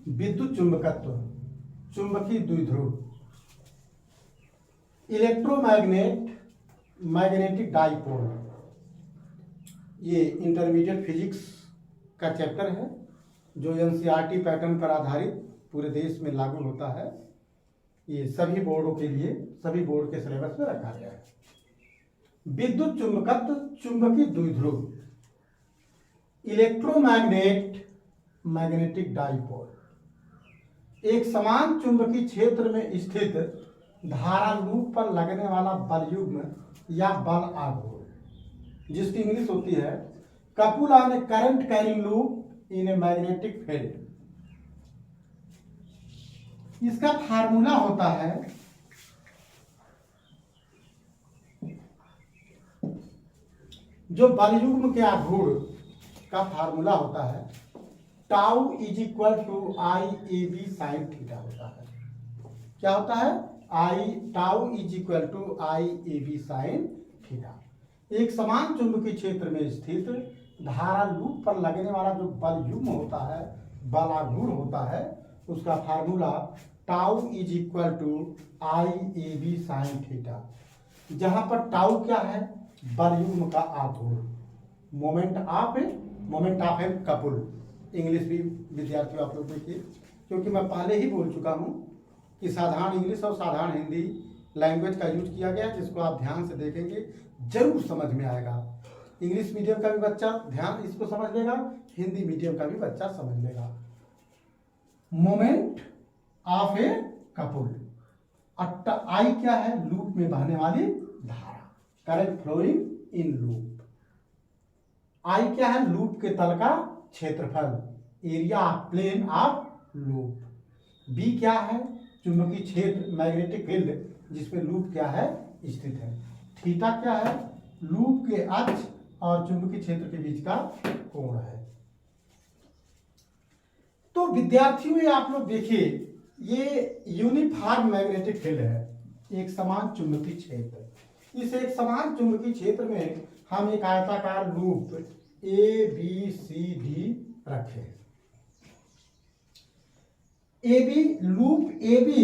विद्युत चुंबकत्व, चुंबकीय द्विध्रुव, मैग्नेटिक डाइपोल। ये इंटरमीडिएट फिजिक्स का चैप्टर है जो एनसीईआरटी पैटर्न पर आधारित पूरे देश में लागू होता है। ये सभी बोर्डों के लिए, सभी बोर्ड के सिलेबस में रखा गया है। विद्युत चुंबकत्व, चुंबकीय द्विध्रुव, मैग्नेटिक डाइपोल। एक समान चुंबकीय क्षेत्र में स्थित धारा लूप पर लगने वाला बल युग्म या बल आघूर्ण, जिसकी इंग्लिश होती है couple on a current carrying loop in a magnetic field. इसका फार्मूला होता है जो बल युग्म के आघूर्ण का फार्मूला होता है tau is equal to I A B sine theta होता है। क्या होता है? Tau is equal to I A B sine theta. एक समान चुंबकीय क्षेत्र में स्थित धारा लूप पर लगने वाला जो बल युग्म होता है, बल आघूर्ण होता है, उसका formula tau is equal to I A B sine theta. जहां पर टाउ क्या है? बल युग्म का आघूर्ण, moment of a couple. English भी विद्यार्थियों आप लोग देखिए, क्योंकि मैं पहले ही बोल चुका हूं कि साधारण इंग्लिश और साधारण हिंदी लैंग्वेज का यूज किया गया, जिसको आप ध्यान से देखेंगे जरूर समझ में आएगा। इंग्लिश मीडियम का भी बच्चा ध्यान इसको समझ लेगा, हिंदी मीडियम का भी बच्चा समझ लेगा। Moment of a couple, I क्या है? लूप में बहने वाली धारा, current flowing in loop. I क्या है? लूप के तल का क्षेत्रफल, area of plane of loop. B क्या है? चुंबकीय क्षेत्र, मैग्नेटिक फील्ड जिसमें लूप क्या है? स्थित है। थीटा क्या है? लूप के अक्ष और चुंबकीय क्षेत्र के बीच का कोण है। तो विद्यार्थियों ये आप लोग देखिए, ये यूनिफॉर्म मैग्नेटिक फील्ड है, एक समान चुंबकीय क्षेत्र। इस एक समान चुंबकीय क्षेत्र में हम एक आयताकार loop A B C D रखे। Loop A B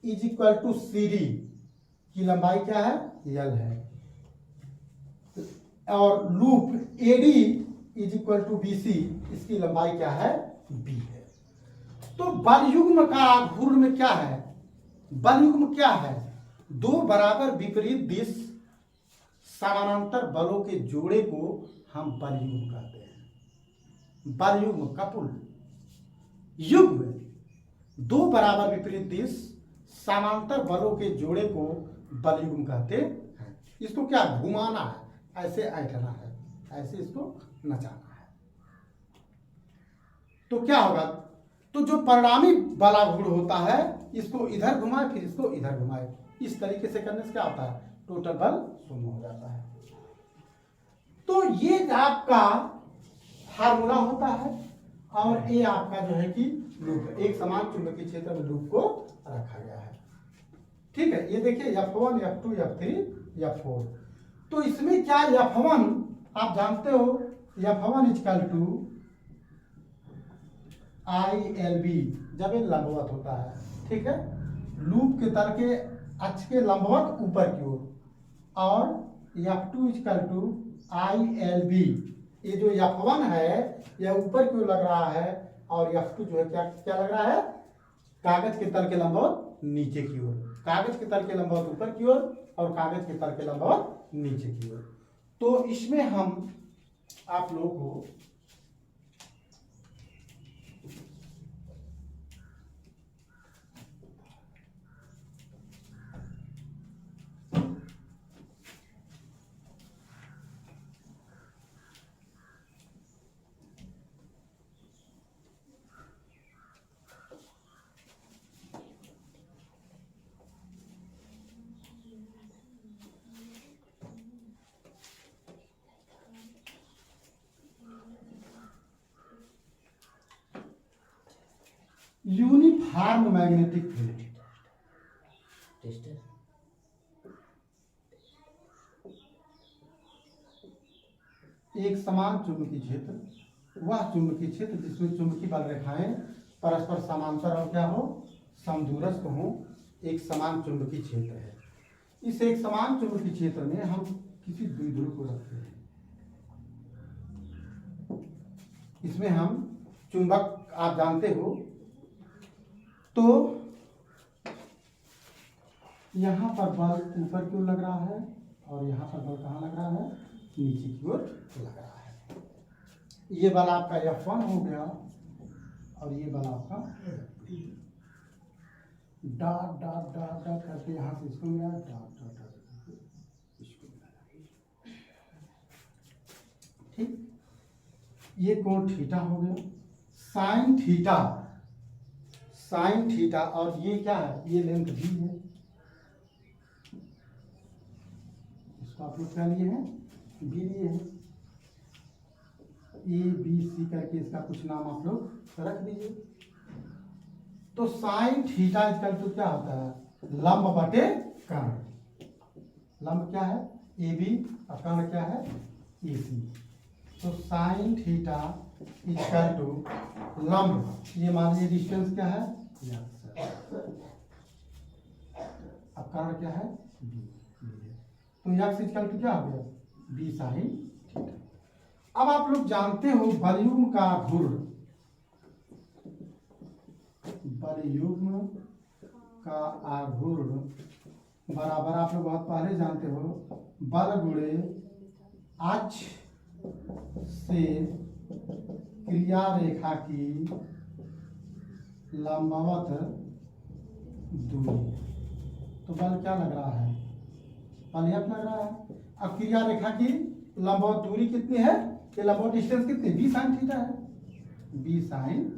is equal to C D की लंबाई क्या है? एल है। और loop A D is equal to B C, इसकी लंबाई क्या है? बी है। तो बल युग्म का आघूर्ण में क्या है? बल युग्म क्या है? दो बराबर विपरीत दिश समानांतर बलों के जोड़े को हम बल युग्म कहते हैं। बल युग्म, कपुल, युग्म, दो बराबर विपरीत दिश समांतर बलों के जोड़े को बल युग्म कहते हैं। इसको क्या घुमाना है, ऐसे ऐंठना है, ऐसे इसको नचाना है। तो क्या होगा? तो जो परिणामी बल आघूर्ण होता है, इसको इधर घुमाए फिर इसको इधर घुमाए, इस तरीके से करने से क्या होता है? टोटल बल शून्य हो जाता है। तो ये आपका फार्मूला होता है, और ये आपका जो है कि लूप, एक समान चुंबकीय क्षेत्र में लूप को रखा गया है। ठीक है, ये देखिए F1, F2, F3, F4। तो इसमें क्या F1 आप जानते हो, F1 इक्वल टू ILB, जब ये लंबवत होता है, ठीक है, लूप के तल के अक्ष के लंबवत ऊपर की ओर। और F2 इक्वल टू ILB, ये जो F1 है यह ऊपर की ओर लग रहा है, और F2 जो है क्या लग रहा है? कागज के तल के लंबवत नीचे की ओर, कागज के तल के लंबवत ऊपर की ओर और कागज के तल के लंबवत नीचे की ओर। तो इसमें हम आप लोगों को यूनिफॉर्म मैग्नेटिक फील्ड, एक समान चुंबकीय क्षेत्र, वह चुंबकीय क्षेत्र जिसमें चुंबकीय बल रेखाएं परस्पर समांतर और क्या हो, समदूरस्थ हो, एक समान चुंबकीय क्षेत्र है। इस एक समान चुंबकीय क्षेत्र में हम किसी द्विध्रुव को रखते हैं। इसमें हम चुंबक आप जानते हो, तो यहाँ पर बल ऊपर की ओर लग रहा है और यहाँ पर बल कहाँ लग रहा है, नीचे की ओर लग रहा है। ये बल आपका F1 हो गया और ये बल आपका डॉट डॉट डॉट डॉट करके यहाँ से इसको मिला, डॉट डॉट डॉट इसको मिला। ठीक, ये कोण थीटा हो गया, साइन थीटा, साइन थीटा। और ये क्या है, ये लेंथ भी है, इसको आप लोग क्या लिए हैं, बी लिए हैं। ए बी सी करके इसका कुछ नाम आप लोग रख दीजिए। तो साइन थीटा इक्वल टू क्या होता है, लंब बटे कर्ण। लंब क्या है, ए बी, और कर्ण क्या है, ए सी। तो साइन थीटा इक्वल टू लंब, ये मान लीजिए डिस्टेंस क्या है, अब कर्ण क्या है, बी। तो यक्स इक्वल टू क्या हो गया, बी साइन थीटा। अब आप लोग जानते हो बलयुग्म का घूर्ण, बलयुग्म का आघूर्ण बराबर आप लोग बहुत पहले जानते हो, बल गुणे अक्ष से क्रिया रेखा की लंबवत दूरी। तो बल क्या लग रहा है, बल F लग रहा है। अब क्रिया रेखा की लंबवत दूरी कितनी है, ये लंबवत डिस्टेंस कितनी, बी साइन थीटा है, बी साइन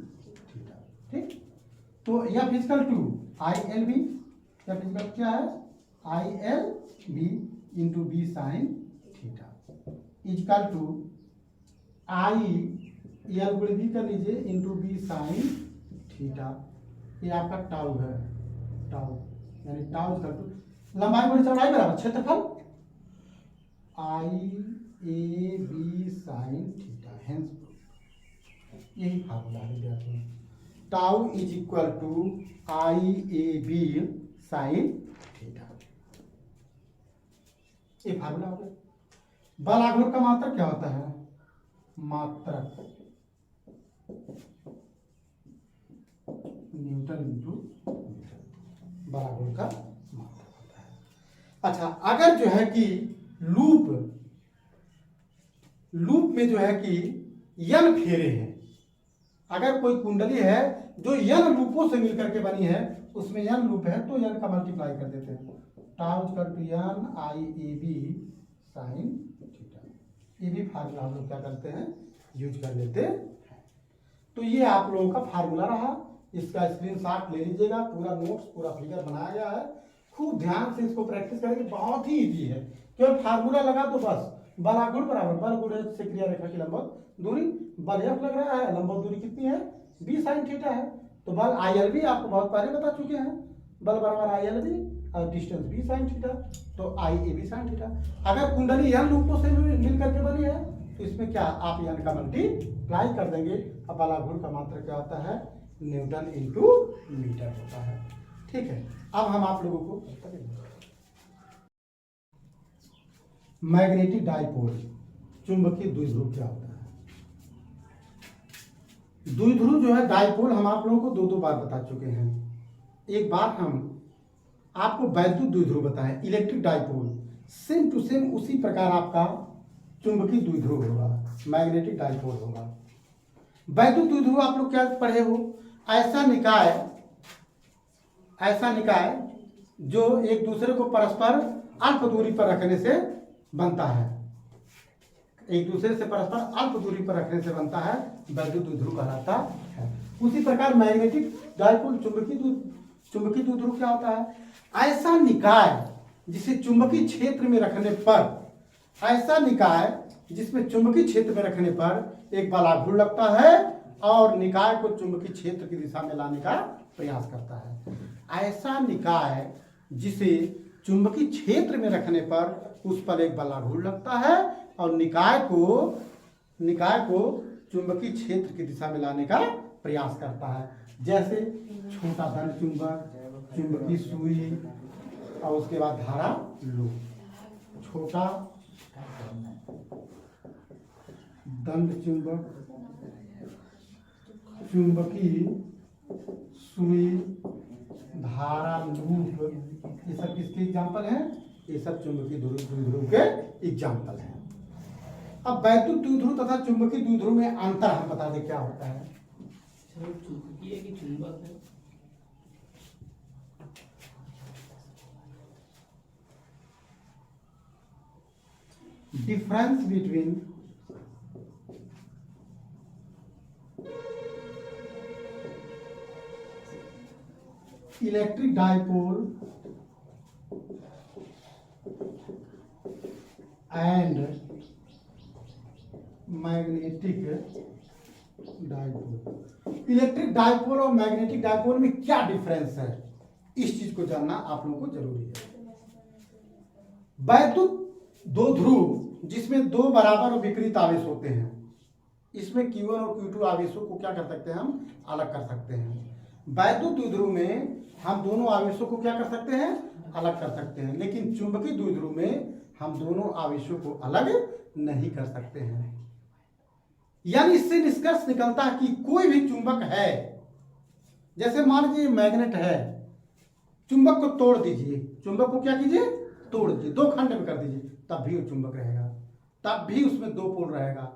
थीटा। ठीक, तो F equal to I L B, F equal क्या है, I L B into B sine theta equal to I L गुणे बी कर लीजिए इंटू बी साइन थीटा। ये आपका टाउ है, टाउ यानी टाउ इक्वल टू लंबाई गुणे चौड़ाई बराबर क्षेत्रफल, I A B sine theta. Hence यही फार्मूला है विद्यार्थियों, tau is equal to I A B sine theta. ये फार्मूला हो गया। बल आघूर्ण का मात्रक क्या होता है, मात्रक न्यूटन इंटू मीटर, बल आघूर्ण का मात्रक होता है। अच्छा, अगर जो है कि लूप में जो है कि n फेरे हैं, अगर कोई कुंडली है जो n लूपों से मिलकर के बनी है, उसमें n लूप है तो n का मल्टीप्लाई कर देते हैं, tau equal to n I A B sine theta. ये भी फार्मूला हम लोग क्या करते हैं, यूज कर लेते हैं। तो ये आप लोगों का फार्मूला रहा, इसका स्क्रीनशॉट ले लीजिएगा, पूरा नोट्स पूरा फिगर बनाया गया है, खूब ध्यान से इसको प्रैक्टिस करेंगे, बहुत ही इजी है। केवल फार्मूला लगा तो बस, बल आघूर्ण बराबर बल गुणे से क्रिया रेखा की लंबवत दूरी, बल F लग रहा है, लंबवत दूरी कितनी है, बी साइन थीटा है। तो बल आई एल बी आपको बहुत पहले बता चुके हैं, बल बराबर आई एल बी और डिस्टेंस बी साइन थीटा, तो आई ए बी साइन थीटा। अगर कुंडली n लूपों से मिल करके बनी है तो इसमें क्या आप n का मल्टीप्लाई कर देंगे। अब बल आघूर्ण का मात्रक क्या होता है, न्यूटन इंटू मीटर होता है। ठीक है, अब हम आप लोगों को मैग्नेटिक डाइपोल, चुंबकीय द्विध्रुव क्या होता है। द्विध्रुव जो है डाइपोल हम आप लोगों को दो बार बता चुके हैं। एक बार हम आपको वैद्युत द्विध्रुव बताएं, electric dipole, same to same उसी प्रकार आपका चुंबकीय द्विध्रुव होगा, मैग्नेटिक डाइपोल होगा। वैद्युत द्विध्रुव आप लोग क्या पढ़े हो, ऐसा निकाय जो एक दूसरे को परस्पर अल्प दूरी पर रखने से बनता है, एक दूसरे से परस्पर अल्प दूरी पर रखने से बनता है, वैद्युत द्विध्रुव कहलाता है। उसी प्रकार मैग्नेटिक डाइपोल, चुंबकीय द्विध्रुव क्या होता है, ऐसा निकाय जिसे चुंबकीय क्षेत्र में रखने पर, ऐसा निकाय जिसमें चुंबकीय क्षेत्र में रखने पर एक बल आघूर्ण लगता है और निकाय को चुंबकीय क्षेत्र की दिशा में लाने का प्रयास करता है। ऐसा निकाय जिसे चुंबकीय क्षेत्र में रखने पर उस पर एक बल आघूर्ण लगता है और निकाय को चुंबकीय क्षेत्र की दिशा में लाने का प्रयास करता है। जैसे छोटा धन चुंबक, चुंबकीय सुई और उसके बाद धारा लो। छोटा दंड चुंबक, चुंबकीय सुई, धारा लूप, ये सब किसके एग्जाम्पल हैं? ये सब चुंबकीय द्विध्रुव के एग्जाम्पल हैं। अब वैद्युत द्विध्रुव तथा चुंबकीय द्विध्रुव में अंतर हम बता दें क्या होता है। चुंबकीय की चुंबक है, difference between electric dipole and magnetic dipole. Electric dipole और मैग्नेटिक डाइपोल में क्या डिफरेंस है, इस चीज को जानना आप लोगों को जरूरी है। वैद्युत दो ध्रुव जिसमें दो बराबर और विपरीत आवेश होते हैं, इसमें Q1 और Q2 आवेशों को क्या कर सकते हैं? हम अलग कर सकते हैं। वैद्युत द्विध्रुव में हम दोनों आवेशों को क्या कर सकते हैं? अलग कर सकते हैं, लेकिन चुंबकीय द्विध्रुव में हम दोनों आवेशों को अलग नहीं कर सकते हैं। यानी इससे निष्कर्ष निकलता है कि कोई भी चुंबक है, जैसे मान लीजिए मैग्नेट है, चुंबक को तोड़ दीजिए, चुंबक को क्या कीजिए? तोड़ दीजिए, दो खंड में कर दीजिए, तब भी वो चुंबक रहेगा, तब भी उसमें दो पोल रहेगा,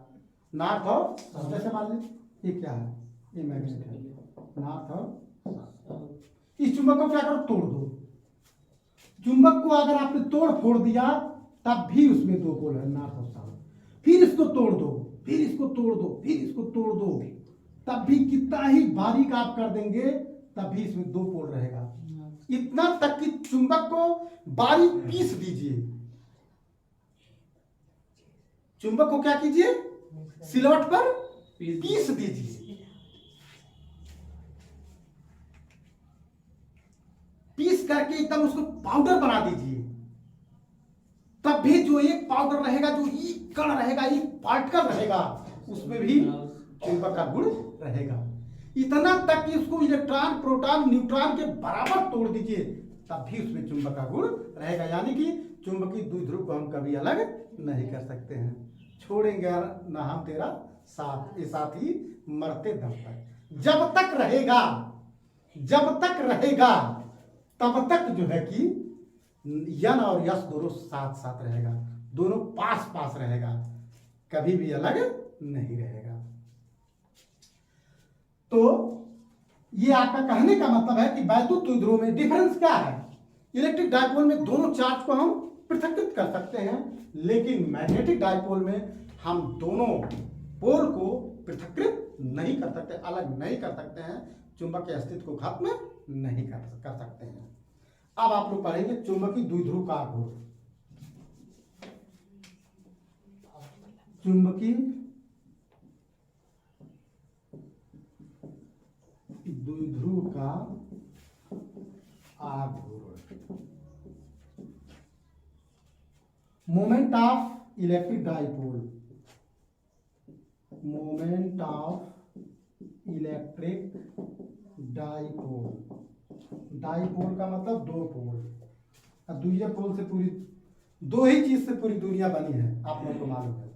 नॉर्थ और साउथ। जैसे मान लीजिए ये क्या है? ये मैग्नेट है, नॉर्थ और साउथ। इस चुंबक को क्या करो? तोड़ दो। चुंबक को अगर आपने तोड़ फोड़ दिया तब भी उसमें दो पोल है, नॉर्थ और साउथ। फिर इसको तोड़ दो, फिर इसको तोड़ दो, फिर इसको तोड़ दो, तब भी कितना ही बारीक आप कर देंगे तब भी इसमें दो पोल रहेगा। इतना तक कि चुंबक को बारीक पीस दीजिए, चुंबक को क्या कीजिए? सिलवट पर पीस दीजिए, पीस करके एकदम उसको पाउडर बना दीजिए, तब भी जो एक पाउडर रहेगा, जो एक कण रहेगा, एक पार्टिकल रहेगा, उसमें भी चुंबक का गुण रहेगा। इतना तक कि उसको इलेक्ट्रॉन, प्रोटॉन, न्यूट्रॉन के बराबर तोड़ दीजिए, तब भी उसमें चुंबक का गुण रहेगा। यानी कि चुंबकीय द्विध्रुव को हम कभी अलग नहीं कर सकते हैं। छोड़ेंगे ना हम तेरा साथ, ये साथ ही मरते दम तक। जब तक रहेगा, जब तक रहेगा तब तक जो है कि यन और यस दोनों साथ साथ रहेगा, दोनों पास पास रहेगा, कभी भी अलग नहीं रहेगा। तो ये आपका कहने का मतलब है कि वैद्युत द्विध्रुव में डिफरेंस क्या है? इलेक्ट्रिक डाइपोल में दोनों चार्ज को हम पृथक्कृत कर सकते हैं, लेकिन मैग्नेटिक डाइपोल में हम दोनों पोल को पृथक्कृत नहीं कर सकते, अलग नहीं कर सकते हैं, चुंबक के अस्तित्व को खत्म नहीं कर सकते हैं। अब आप लोग पढ़ेंगे चुंबकीय द्विध्रुव का आघूर्ण। चुंबकीय द्विध्रुव का आघूर्ण। Moment of electric dipole, moment of electric dipole. Dipole का मतलब दो पोल, और दूसरे पोल से पूरी, दो ही चीज से पूरी दुनिया बनी है, आप लोगों को मालूम है।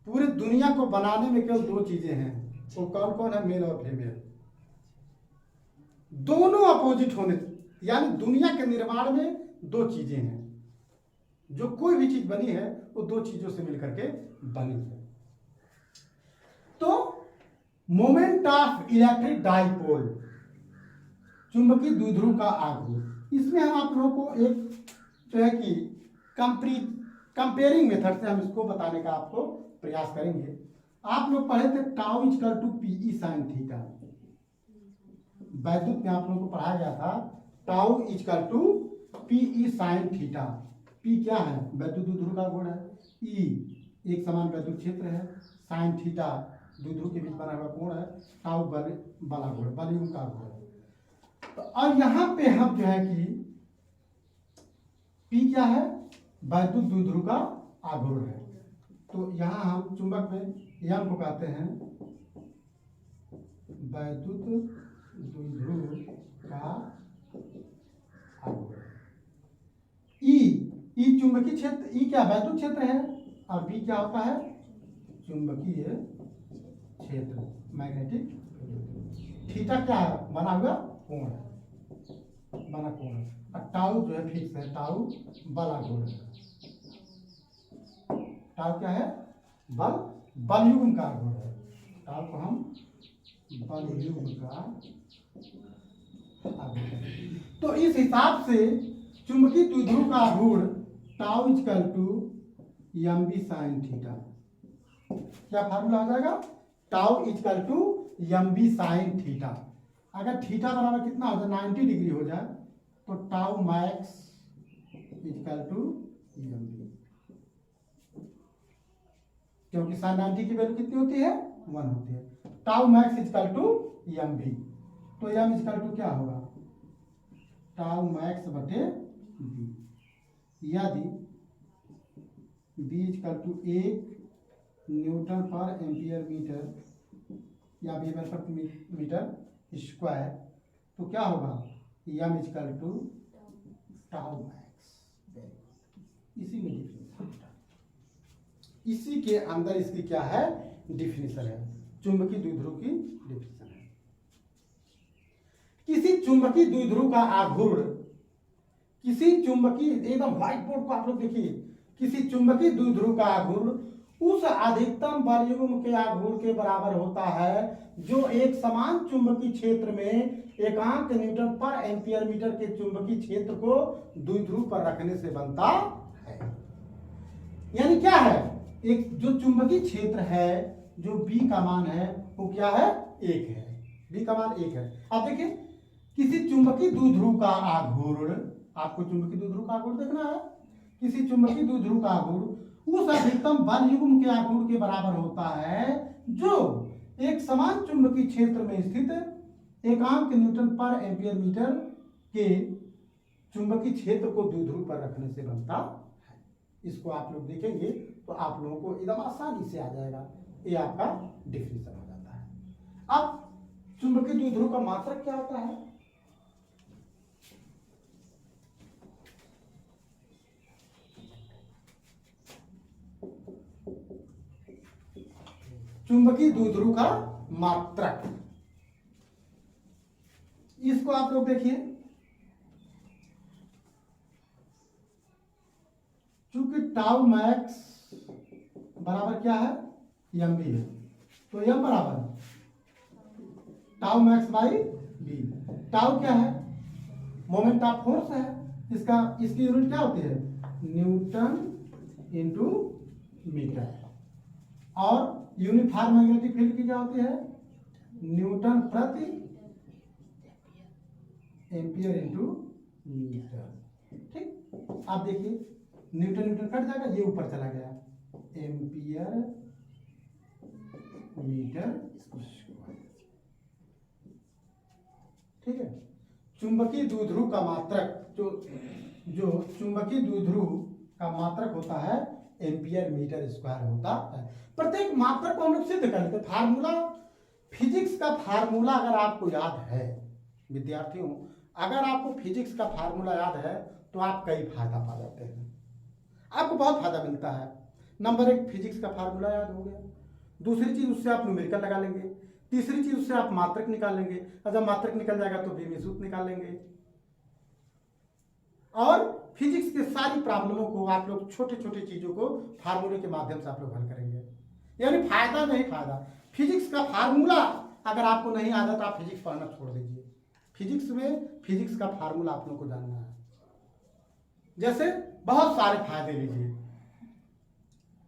पूरी दुनिया को बनाने में केवल दो चीजें हैं, वो कौन कौन है? मेल और फीमेल। दोनों अपोजिट होने, यानी दुनिया के निर्माण में दो चीजें हैं, जो कोई भी चीज बनी है वो दो चीजों से मिलकर के बनी है। तो मोमेंट ऑफ इलेक्ट्रिक डाइपोल, चुंबकीय द्विध्रुव का आघूर्ण, इसमें हम आप लोगों को एक जो है कि कंपेयरिंग मेथड से हम इसको बताने का आपको प्रयास करेंगे। आप लोग पढ़े थे tau equal to PE sine theta, वैद्युत में आप लोगों को पढ़ाया गया था tau equal to PE sine theta. P क्या है? वैद्युत द्विध्रुव का गुण है, ई एक समान वैद्युत क्षेत्र है, साइन थीटा द्विध्रुव के बीच बना हुआ कोण है, टाउ बला गुण, वॉल्यूम का गुण है। तो और यहां पे हम जो है कि पी क्या है? वैद्युत द्विध्रुव का आघूर्ण है। तो यहां हम चुंबक में यम को कहते हैं वैद्युत द्विध्रुव का आघूर्ण। ई चुंबकीय क्षेत्र, ई क्या वैद्युत क्षेत्र है और बी क्या होता है चुंबकीय क्षेत्र, मैग्नेटिक फील्ड। थीटा क्या है बना हुआ कोण है, बना कोण है, और टाउ जो है फिक्स है, टाउ बल आघूर्ण है। टाउ क्या है बल युग्म का आघूर्ण है, टाउ को हम बल युग्म का आघूर्ण। तो इस हिसाब से चुंबकीय द्विध्रुव का आघूर्ण tau equal to M B sine theta, क्या फार्मूला हो जाएगा tau equal to M B sine theta. अगर थीटा बराबर कितना हो जाए 90 डिग्री हो जाए तो tau max equal to M B, क्योंकि साइन 90 की वैल्यू कितनी होती है 1 होती है। Tau max equal to M B, तो एम इक्वल टू क्या होगा टाउ मैक्स बटे बी, यदि बी इक्वल टू 1 न्यूटन पर एम्पियर मीटर या वेबर प्रति मीटर स्क्वायर, तो क्या होगा M equal to tau max. इसी में डिफिनेशन, इसी के अंदर इसकी क्या है डिफिनेशन है, चुंबकीय द्विध्रुव की डिफिनेशन है। किसी चुंबकीय द्विध्रुव का आघूर्ण, किसी चुंबकीय, एकदम व्हाइट बोर्ड को आप लोग देखिए, किसी चुंबकीय द्विध्रुव का आघूर्ण उस अधिकतम बल युग्म के आघूर्ण के बराबर होता है जो एक समान चुंबकीय क्षेत्र में एकांक न्यूटन पर एम्पियर मीटर के चुंबकीय क्षेत्र को द्विध्रुव पर रखने से बनता है। यानी क्या है, एक जो चुंबकीय क्षेत्र है जो बी का मान है वो क्या है 1 है, बी का मान 1 है। आप देखिए किसी चुंबकीय द्विध्रुव का आघूर्ण, आपको चुंबकीय द्विध्रुव का आघूर्ण देखना है, किसी चुंबकीय द्विध्रुव का आघूर्ण उस अधिकतम बल युग्म के आघूर्ण के बराबर होता है जो एक समान चुंबकीय क्षेत्र में स्थित एकांक न्यूटन पर एम्पियर मीटर के चुंबकीय क्षेत्र को द्विध्रुव पर रखने से बनता है। इसको आप लोग देखेंगे तो आप लोगों को एकदम आसानी से आ जाएगा, ये आपका डिफिनेशन हो जाता है। अब चुंबकीय द्विध्रुव का मात्रक क्या होता है, चुंबकीय द्विध्रुव का मात्रक, इसको आप लोग देखिए, चूंकि टाउ मैक्स बराबर क्या है एम बी है, तो एम बराबर tau max by B. Tau क्या है मोमेंट ऑफ फोर्स है, इसकी यूनिट क्या होती है न्यूटन इंटू मीटर, और यूनिफॉर्म मैग्नेटिक फील्ड की क्या होती है न्यूटन प्रति एम्पियर इंटू मीटर। ठीक, आप देखिए न्यूटन न्यूटन कट जाएगा, ये ऊपर चला गया, एम्पियर मीटर स्क्वायर। ठीक है, चुंबकीय द्विध्रुव का मात्रक, जो चुंबकीय द्विध्रुव का मात्रक होता है एम्पियर मीटर स्क्वायर होता है। प्रत्येक मात्रक को हम लोग सिद्ध कर लेते। फार्मूला, फिजिक्स का फार्मूला अगर आपको याद है विद्यार्थियों, अगर आपको फिजिक्स का फार्मूला याद है तो आप कई फायदा पा जाते हैं, आपको बहुत फायदा मिलता है। नंबर 1 फिजिक्स का फार्मूला याद हो गया, दूसरी चीज उससे आप न्यूमेरिकल लगा लेंगे, तीसरी चीज उससे आप मात्रक निकाल लेंगे, और जब मात्रक निकल जाएगा तो बीम सूत्र निकाल लेंगे, और फिजिक्स के सारी प्रॉब्लमों को आप लोग छोटे छोटे चीजों को फार्मूले के माध्यम से आप लोग हल करेंगे। यानी फायदा नहीं फायदा, फिजिक्स का फार्मूला अगर आपको नहीं आता तो आप फिजिक्स पढ़ना छोड़ दीजिए। फिजिक्स में फिजिक्स का फार्मूला आप लोग को जानना है। जैसे बहुत सारे फायदे लीजिए,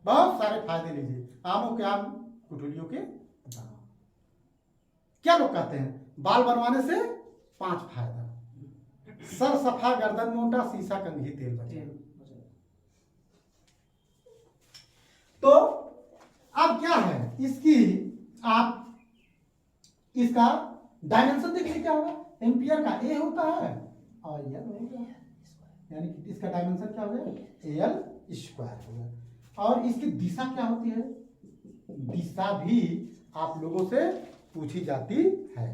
बहुत सारे फायदे लीजिए, आमों के आम कुठुलियों के दाम। क्या लोग कहते हैं बाल बनवाने से 5 फायदा, सर सफा गर्दन मोटा शीशा कंघी तेल बचे। तो अब क्या है इसकी, आप इसका डायमेंशन देखिए क्या होगा, एम्पियर का ए होता है और एल होगा, यानी कि इसका डायमेंशन क्या हो गया एल स्क्वायर होगा। और इसकी दिशा क्या होती है, दिशा भी आप लोगों से पूछी जाती है।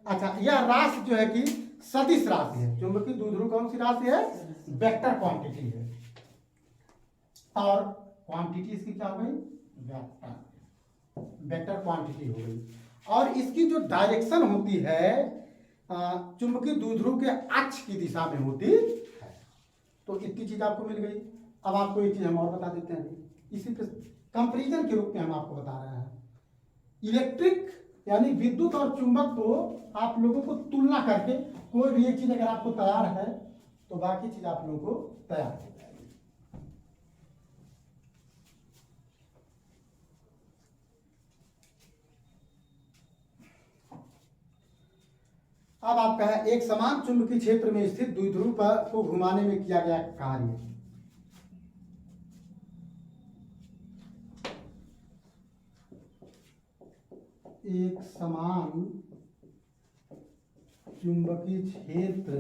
अच्छा, यह राशि जो है कि सदिश राशि है। चुंबकीय द्विध्रुव कौन सी राशि है? वेक्टर क्वांटिटी है। और क्वांटिटी इसकी क्या हो गई? वेक्टर, वेक्टर क्वांटिटी हो गई। और इसकी जो डायरेक्शन होती है चुंबकीय द्विध्रुव के अक्ष की दिशा में होती है। तो इतनी चीज आपको मिल गई। अब आपको एक चीज हम और बता देते हैं, इसी पे कंपैरिजन के रूप में हम आपको बता रहे हैं। इलेक्ट्रिक यानी विद्युत और चुंबक को आप लोगों को तुलना करके कोई भी एक चीज अगर आपको तैयार है तो बाकी चीज आप लोगों को तैयार हो जाएगी। अब आपका है एक समान चुंबकीय क्षेत्र में स्थित द्विध्रुव पर को घुमाने में किया गया कार्य। एक समान चुंबकीय क्षेत्र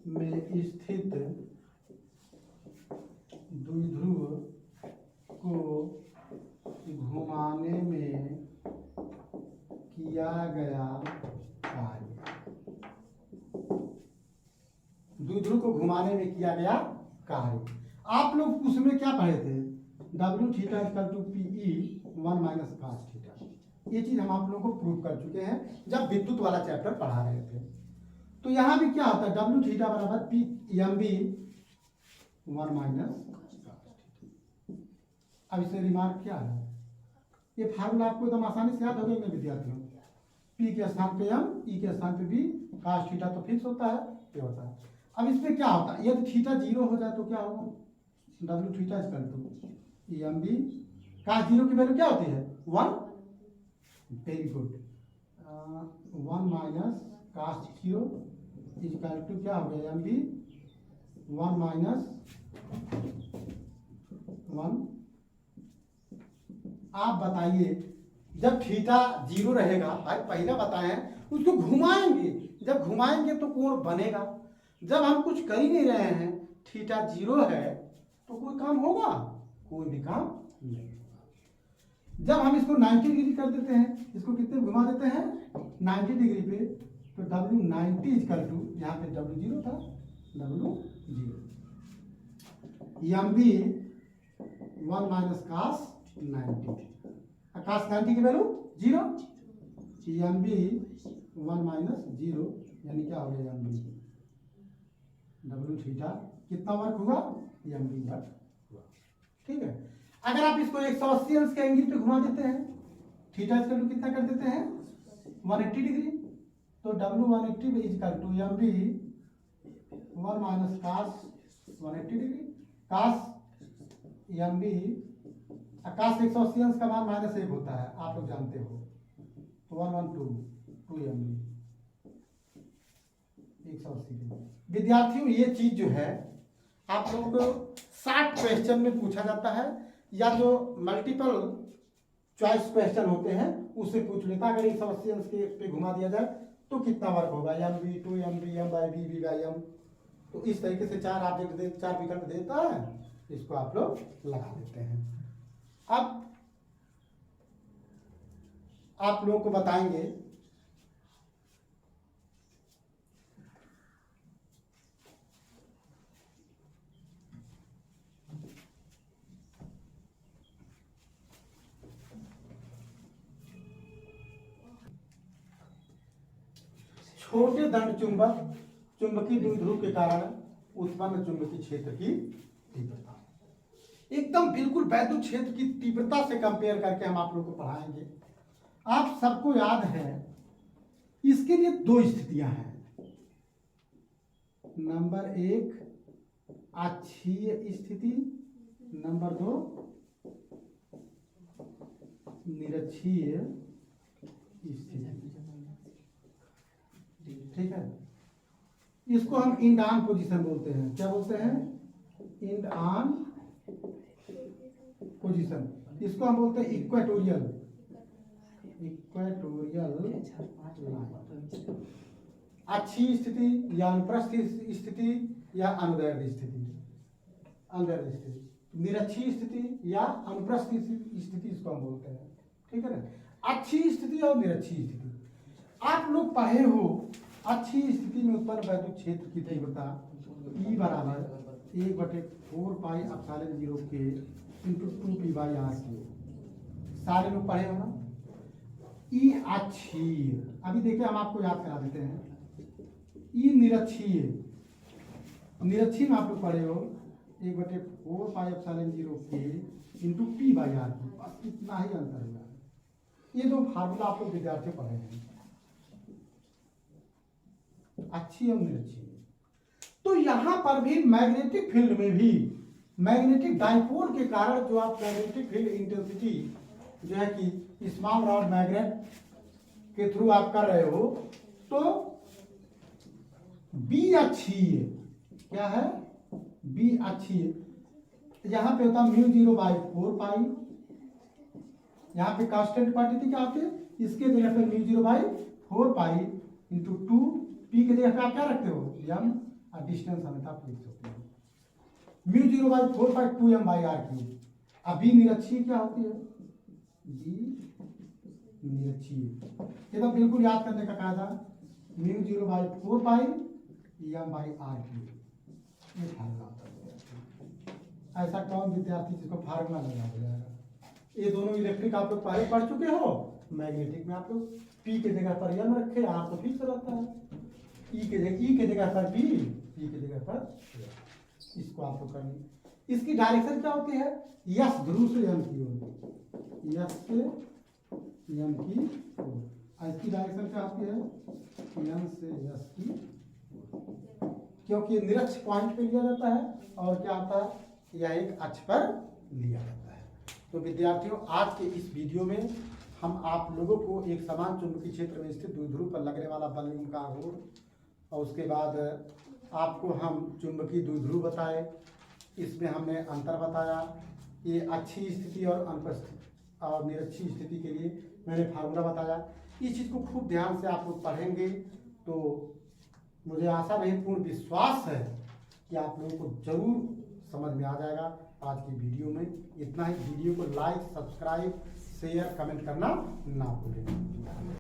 में स्थित द्विध्रुव को घुमाने में किया गया कार्य। द्विध्रुव को घुमाने में किया गया कार्य। आप लोग उसमें क्या पढ़े थे? W theta equal to PE 1 minus cos theta. ये चीज हम आप लोगों को प्रूव कर चुके हैं जब विद्युत वाला चैप्टर पढ़ा रहे थे। तो यहां भी क्या होता है? W थीटा बराबर PMB 1 माइनस cos थीटा। अब इसमें रिमार्क क्या है? ये फार्मूला आपको एकदम आसानी से याद हो गया विद्यार्थियों। P के स्थान पे M, E के स्थान पे B, cos थीटा तो फिक्स होता है, ये होता है। अब इसमें क्या होता है? यदि थीटा 0 हो जाए तो क्या होगा? W theta equal to EMB cos 0 की वैल्यू क्या होती है? 1। Very good. 1 minus cos 0 equal to क्या हो गया? MB 1 minus 1। आप बताइए, जब थीटा 0 रहेगा, भाई पहले बताएं, उसको घुमाएंगे, जब घुमाएंगे तो कोण बनेगा। जब हम कुछ कर ही नहीं रहे हैं, थीटा 0 है, तो कोई काम होगा? कोई भी काम नहीं। जब हम इसको 90 डिग्री कर देते हैं, इसको कितने घुमा देते हैं? 90 डिग्री पे, तो W 90 इक्वल टू, यहाँ पे W 0 था, W 0। MB 1 minus cos 90, cos 90 की वैल्यू 0, MB 1 माइनस 0 यानी क्या हो गया? MB W थीटा कितना वर्क हुआ? MB वर्क हुआ। ठीक है। अगर आप इसको 180 अंश के एंगल पे घुमा देते हैं, थीटा इक्वल टू कितना कर देते हैं? 180 डिग्री, तो W 180 equal to MB 1 minus cos 180 degree, cos MB cos 180 अंश का मान -1 होता है, आप लोग जानते हो, तो 112 2 MB 180 डिग्री। विद्यार्थियों, ये चीज जो है आप लोगों को 60 क्वेश्चन में पूछा जाता है, या जो मल्टीपल चॉइस क्वेश्चन होते हैं उससे पूछ लेता है। अगर 180 अंश के पे घुमा दिया जाए तो कितना वर्क होगा? MB 2 MB M by B B by M। तो इस तरीके से 4 ऑब्जेक्ट 4 विकल्प देता है, इसको आप लोग लगा देते हैं। अब आप लोगों को बताएंगे छोटे दंड चुंबक चुंबकीय द्विध्रुव के कारण उत्पन्न चुंबकीय क्षेत्र की तीव्रता। एकदम बिल्कुल वैद्युत क्षेत्र की तीव्रता से कंपेयर करके हम आप लोगों को पढ़ाएंगे। आप सबको याद है, इसके लिए 2 स्थितियां हैं। नंबर 1 अक्षीय स्थिति, नंबर 2 निरक्षीय स्थिति। ठीक है। इसको हम इंड ऑन पोजीशन बोलते हैं। क्या बोलते हैं? End on position. इसको हम बोलते हैं इक्वेटोरियल अक्षीय स्थिति या अनुप्रस्थ स्थिति या अनुदैर्ध्य स्थिति। अनुदैर्ध्य स्थिति, निरक्षीय स्थिति या अनुप्रस्थ स्थिति इसको हम बोलते हैं। ठीक है ना? अक्षीय स्थिति और निरक्षीय स्थिति। आप लोग पढ़े हो अच्छी स्थिति में उत्पन्न वैद्युत क्षेत्र की तीव्रता E बराबर 1/4 पाई एप्सिलॉन 0 के इंटू 2 p/r की। सारे लोग पढ़े हो ना। ई अक्षीय, अभी देखिए हम आपको याद करा देते हैं। ई निरक्षीय, निरक्षीय में आप लोग पढ़े हो 1/4 पाई एप्सिलॉन 0 के इंटू p/r की। बस इतना ही अंतर हुआ है। ये दो फार्मूला आप लोग विद्यार्थी पढ़े हैं, अच्छी और निरक्षीय। तो यहां पर भी मैग्नेटिक फील्ड में भी मैग्नेटिक डाइपोल के कारण जो आप मैग्नेटिक फील्ड इंटेंसिटी जो है कि स्मॉल रॉड मैग्नेट के थ्रू आप कर रहे हो, तो बी अक्षीय, क्या है बी अक्षीय, यहां पे होता μ0/4 पाई, यहाँ पे कांस्टेंट क्वांटिटी क्या होती है, इसके जगह पे μ0/4 पाई इंटू 2 p के जगह पे आप क्या रखते हो m, और डिस्टेंस हमेशा फिक्स होती है μ0/4 पाई 2m/r³। अब बी निरक्षीय क्या होती है, बी निरक्षीय, ये तो बिल्कुल याद करने का कायदा, μ0/4 पाई m/r³। ये फार्मूला होता है। ऐसा कौन विद्यार्थी जिसको फार्मूला लगा हो जाएगा। ये दोनों इलेक्ट्रिक आप लोग पहले पढ़ चुके हो, मैग्नेटिक में आप लोग P के जगह पर m रखे, R तो फिक्स रहता है, E के जगह पर B, P के जगह पर, इसको आप लोग करनी। इसकी डायरेक्शन क्या होती है, यस ध्रुव से m की ओर, यस से m की ओर। इसकी डायरेक्शन क्या होती है, m से s की, क्योंकि निरक्ष पॉइंट पे लिया जाता है और क्या होता है, यह एक अक्ष पर लिया जाता है। तो विद्यार्थियों, आज के इस वीडियो में हम आप लोगों को एक समान चुंबकीय क्षेत्र में स्थित द्विध्रुव पर लगने वाला बल का आघूर्ण, और उसके बाद आपको हम चुंबकीय द्विध्रुव बताए, इसमें हमने अंतर बताया, ये अच्छी स्थिति और अनुपस्थित और निरक्षीय स्थिति के लिए मैंने फार्मूला बताया। इस चीज़ को खूब ध्यान से आप लोग पढ़ेंगे तो मुझे आशा नहीं पूर्ण विश्वास है कि आप लोगों को जरूर समझ में आ जाएगा। आज की वीडियो में इतना ही। वीडियो को लाइक, सब्सक्राइब, शेयर, कमेंट करना ना भूलें।